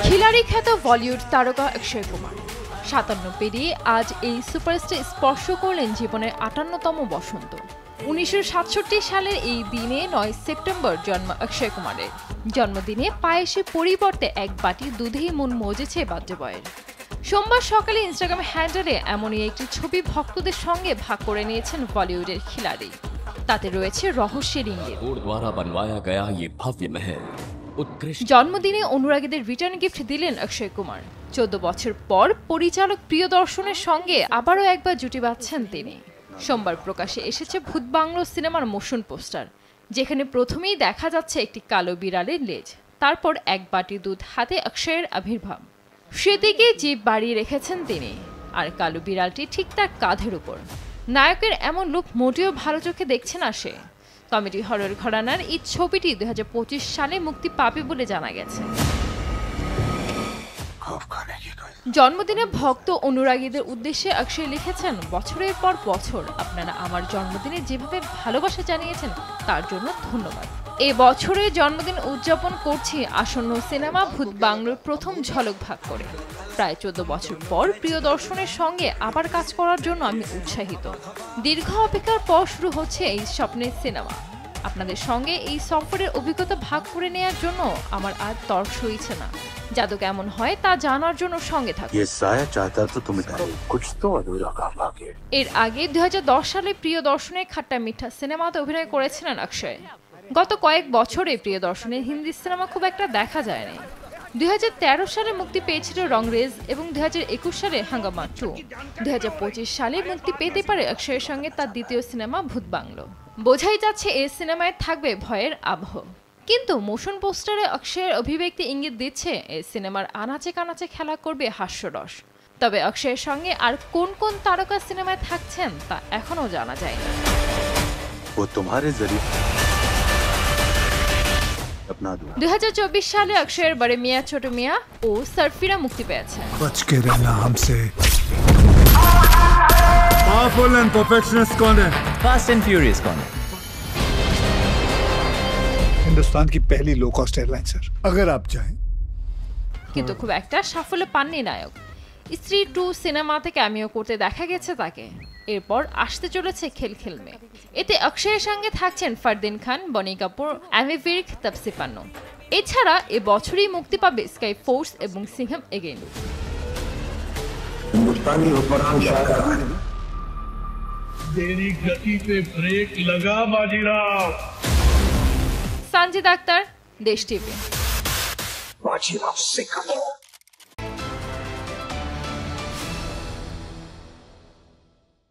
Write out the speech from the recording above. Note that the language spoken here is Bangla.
খিলাড়ি খ্যাত বলিউড তারকা অক্ষয় কুমার ৫৭ পেরিয়ে আজ এই সুপারস্টার স্পর্শ করলেন জীবনের ৫৮তম বসন্ত। ১৯৬৭ সালের এই দিনে ৯ সেপ্টেম্বর জন্ম অক্ষয় কুমারের। জন্মদিনে পায়েসের পরিবর্তে এক বাটি দুধেই মন মজেছে বাদ্যবয়ের। সোমবার সকালে ইনস্টাগ্রাম হ্যান্ডেলে এমনই একটি ছবি ভক্তদের সঙ্গে ভাগ করে নিয়েছেন বলিউডের খিলাড়ি। তাতে রয়েছে রহস্যের ইঙ্গিত। জন্মদিনে অনুরাগীদের রিটার্ন গিফট দিলেন অক্ষয় কুমার। ১৪ বছর পর পরিচালক প্রিয়দর্শনের সঙ্গে আবারও একবার জুটি বাঁধছেন তিনি। সোমবার প্রকাশে এসেছে ভূত বাংলো সিনেমার মোশন পোস্টার, যেখানে প্রথমেই দেখা যাচ্ছে একটি কালো বিড়ালের লেজ, তারপর এক বাটি দুধ হাতে অক্ষয়ের আবির্ভাব। সেদিকে জিভ বাড়িয়ে রেখেছেন তিনি, আর কালো বিড়ালটি ঠিক তার কাঁধের উপর। নায়কের এমন লুক মোটেও ভালো চোখে দেখছে না সে। কমেডি হরর ঘরানার এই ছবিটি ২০২৫ সালে মুক্তি পাবে বলে জানা গেছে। জন্মদিনে ভক্ত অনুরাগীদের উদ্দেশ্যে অক্ষয় লিখেছেন, বছরের পর বছর আপনারা আমার জন্মদিনে যেভাবে ভালোবাসা জানিয়েছেন তার জন্য ধন্যবাদ। এই বছরের জন্মদিন উদযাপন করছি আসন্ন সিনেমা ভূত বাংলোর প্রথম ঝলক ভাগ করে। প্রায় ১৪ বছর পর প্রিয়দর্শনের সঙ্গে আবার কাজ করার জন্য আমি উৎসাহিত। দীর্ঘ অপেক্ষার পর শুরু হচ্ছে এই স্বপ্নের সিনেমা। আপনাদের সঙ্গে এই সফরের অভিজ্ঞতা ভাগ করে নেওয়ার জন্য আমার আর তর সইছে না। জাদু কেমন হয় তা জানার জন্য সঙ্গে থাকুন। এর আগে ২০১০ সালে প্রিয়দর্শনের খাট্টা মিঠা সিনেমাতে অভিনয় করেছিলেন অক্ষয়। গত কয়েক বছরে প্রিয়দর্শনের হিন্দি সিনেমা খুব একটা দেখা যায়নি। ২০১৩ সালে মুক্তি পেয়েছিল রংরেজ এবং ২০২১ সালে হাঙ্গামা 2। ২০২৫ সালে মুক্তি পেতে পারে অক্ষয়ের সঙ্গে তার দ্বিতীয় সিনেমা ভূত বাংলো। বোঝাই যাচ্ছে এই সিনেমায় থাকবে ভয়ের আবহ, কিন্তু মোশন পোস্টারে অক্ষয়ের অভিব্যক্তি ইঙ্গিত দিচ্ছে এই সিনেমার আনাচে কানাচে খেলা করবে হাস্যরস। তবে অক্ষয়ের সঙ্গে আর কোন কোন তারকা সিনেমায় থাকছেন তা এখনো জানা যায়নি। ২০২৪ সালে অক্ষয়ের বড় মিয়া ছোট মিয়া ও সারফিরা মুক্তি পেয়েছে। पावरफुल एंड परफेक्शनिस्ट कौन है? फास्ट एंड फ्यूरियस कौन है? हिंदुस्तान की पहली लो कॉस्ट एयरलाइन सर, अगर आप चाहें। কিন্তু খুব একটা সাফল্য পাননি নায়ক। স্ত্রী 2 সিনেমাতে ক্যামিও করতে দেখা গেছে তাকে। এরপর আসতে চলেছে খেল খেল মে। এতে অক্ষয়ের সঙ্গে থাকছেন ফারদিন খান, বনি কাপুর, অ্যামি ভির্ক, তাপসি পান্নু। এছাড়া এবছরই মুক্তি পাবে স্কাই ফোর্স এবং সিংহম এগেইন। तेरी गति पे ब्रेक लगा बाजीराव। সঞ্জিত আক্তার, দেশ টিভি। बाजीराव सिंह।